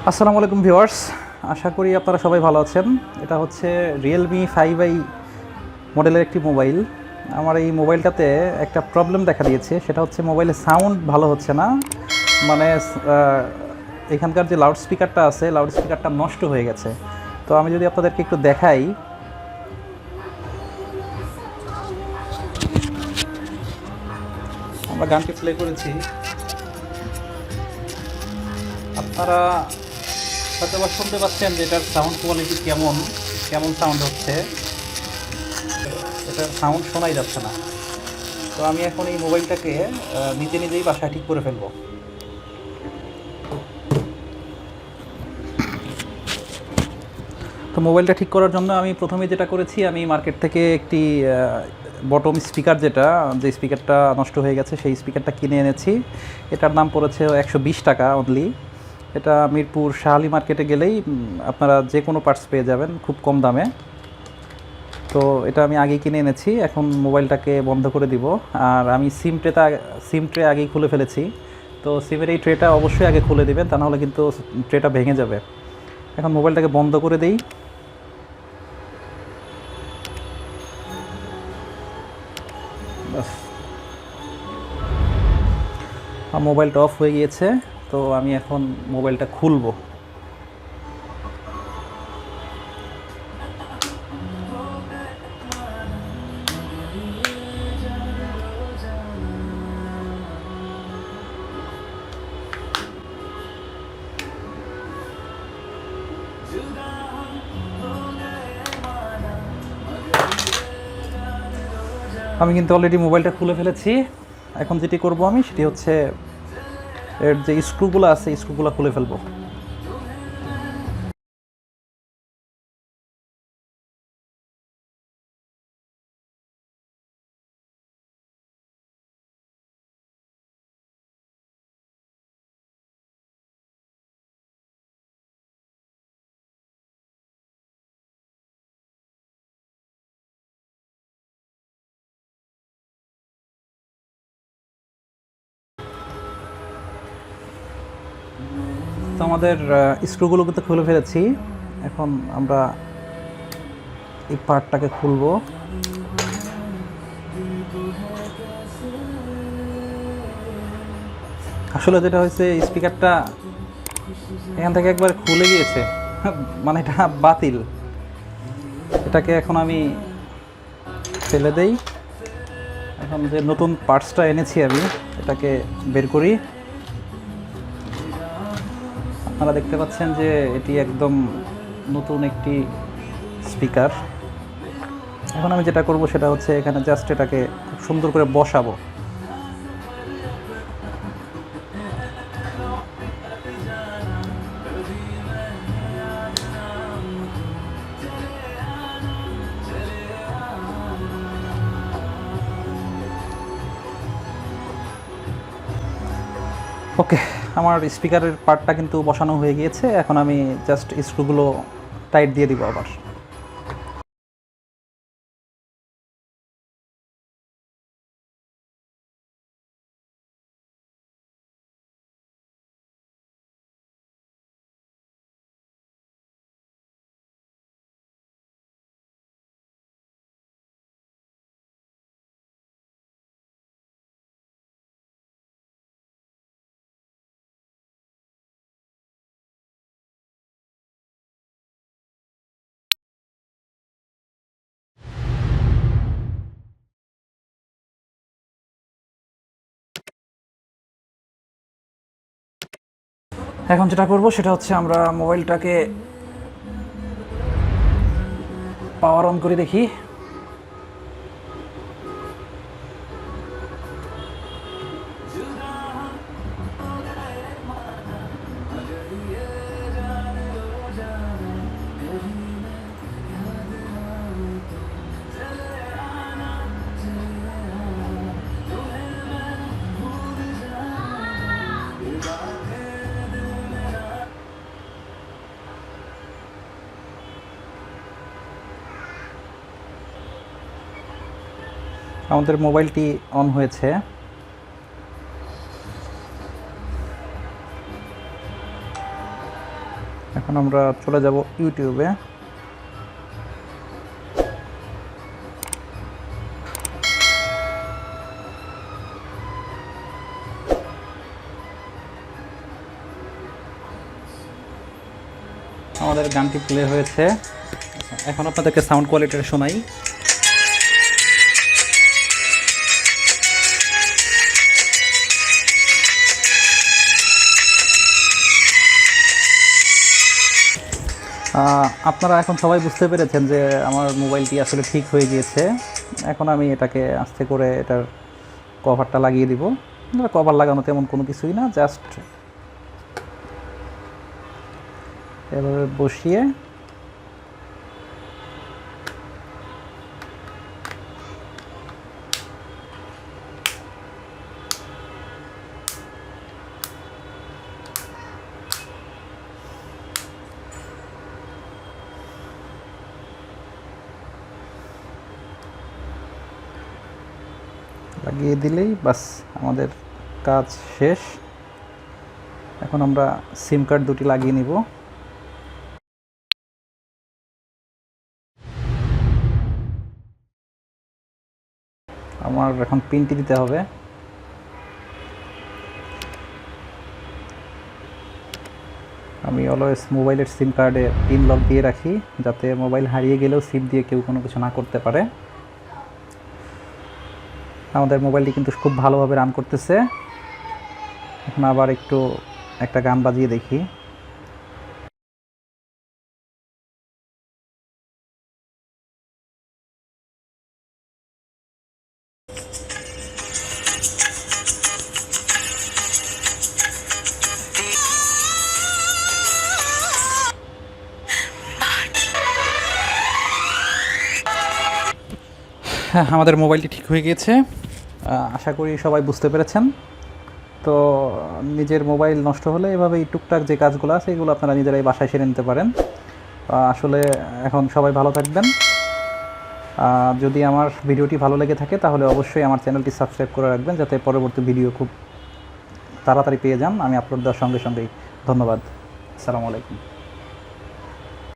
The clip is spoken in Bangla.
আসসালামু আলাইকুম ভিউয়ার্স, আশা করি আপনারা সবাই ভালো আছেন। এটা হচ্ছে Realme 5i মডেলের একটি মোবাইল। আমার এই মোবাইলটাতে একটা প্রবলেম দেখা দিয়েছে, সেটা হচ্ছে মোবাইলের সাউন্ড ভালো হচ্ছে না। মানে এখানকার যে লাউডস্পিকারটা আছে, লাউডস্পিকারটা নষ্ট হয়ে গেছে। তো আমি যদি আপনাদেরকে একটু দেখাই, আমরা গানটি প্লে করেছি, আপনারা হয়তো বা শুনতে পাচ্ছেন যে এটার সাউন্ড কোয়ালিটি কেমন কেমন সাউন্ড হচ্ছে। এটার সাউন্ড শোনাই যাচ্ছে না। তো আমি এখন এই মোবাইলটাকে নিজে নিজেই বাসায় ঠিক করে ফেলবো। তো মোবাইলটা ঠিক করার জন্য আমি প্রথমে যেটা করেছি, আমি মার্কেট থেকে একটি বটম স্পিকার, যে স্পিকারটা নষ্ট হয়ে গেছে সেই স্পিকারটা কিনে এনেছি। এটার দাম পড়েছে 120 টাকা অনলি। এটা মিরপুর শাহালি মার্কেটে গেলেই আপনারা যে কোনো পার্টস পেয়ে যাবেন খুব কম দামে। তো এটা আমি আগেই কিনে এনেছি, এখন মোবাইলটাকে বন্ধ করে দিব। আর আমি সিম ট্রে আগেই খুলে ফেলেছি। তো সিমের এই ট্রেটা অবশ্যই আগে খুলে দেবেন, তা নাহলে কিন্তু ট্রেটা ভেঙে যাবে। এখন মোবাইলটাকে বন্ধ করে দেই। বাস, মোবাইলটা অফ হয়ে গিয়েছে। তো আমি এখন মোবাইলটা খুলবো। আমি কিন্তু অলরেডি মোবাইলটা খুলে ফেলেছি। এখন যেটি করব আমি, সেটি হচ্ছে এর যে স্ক্রুগুলো আছে, স্ক্রুগুলো খুলে ফেলবো। তো আমাদের স্ক্রুগুলো কিন্তু খুলে ফেলেছি। এখন আমরা এই পার্টটাকে খুলবো। আসলে যেটা হয়েছে, স্পিকারটা এখান থেকে একবার খুলে গিয়েছে, মানে এটা বাতিল। এটাকে এখন আমি ফেলে দেই। এখন যে নতুন পার্টসটা এনেছি আমি, এটাকে বের করি। আপনারা দেখতে পাচ্ছেন যে এটি একদম নতুন একটি স্পিকার। এখন আমি যেটা করব সেটা হচ্ছে, এখানে জাস্ট এটাকে খুব সুন্দর করে বসাবো। ওকে, আমার স্পিকারের পার্টটা কিন্তু বসানো হয়ে গিয়েছে। এখন আমি জাস্ট স্ক্রুগুলো টাইট দিয়ে দিব আবার। এখন যেটা করব সেটা হচ্ছে, আমরা মোবাইলটাকে পাওয়ার অন করে দেখি। আমাদের মোবাইলটি অন হয়েছে। এখন আমরা চলে যাব ইউটিউবে। আমাদের গানটি প্লে হয়েছে। এখন আপনাদেরকে সাউন্ড কোয়ালিটিটা শোনাই। আপনারা এখন সবাই বুঝতে পেরেছেন যে আমার মোবাইলটি আসলে ঠিক হয়ে গিয়েছে। এখন আমি এটাকে আস্তে করে এটার কভারটা লাগিয়ে দিব। কভার লাগানো তেমন কোনো কিছুই না, জাস্ট এভাবে বসিয়ে লাগিয়ে দিলেই বাস আমাদের কাজ শেষ। এখন আমরা সিম কার্ড দুটি লাগিয়ে নিব। আমার এখন পিনটি দিতে হবে। আমি অলওয়েজ মোবাইলের সিম কার্ডে পিন লক দিয়ে রাখি, যাতে মোবাইল হারিয়ে গেলেও সিম দিয়ে কেউ কোনো কিছু না করতে পারে। আমাদের মোবাইলটি কিন্তু খুব ভালোভাবে রান করতেছে। এখন আবার একটু একটা গান বাজিয়ে দেখি। হ্যাঁ, আমাদের মোবাইলটি ঠিক হয়ে গিয়েছে। আশা করি সবাই বুঝতে পেরেছেন। তো নিজের মোবাইল নষ্ট হলে এভাবেই টুকটাক যে কাজগুলো আছে এগুলো আপনারা নিজেরাই বাসায় সেরে নিতে পারেন। আসলে এখন সবাই ভালো থাকবেন। যদি আমার ভিডিওটি ভালো লেগে থাকে তাহলে অবশ্যই আমার চ্যানেলটি সাবস্ক্রাইব করে রাখবেন, যাতে পরবর্তী ভিডিও খুব তাড়াতাড়ি পেয়ে যান আমি আপলোড দেওয়ার সঙ্গে সঙ্গেই। ধন্যবাদ। আসসালামু আলাইকুম।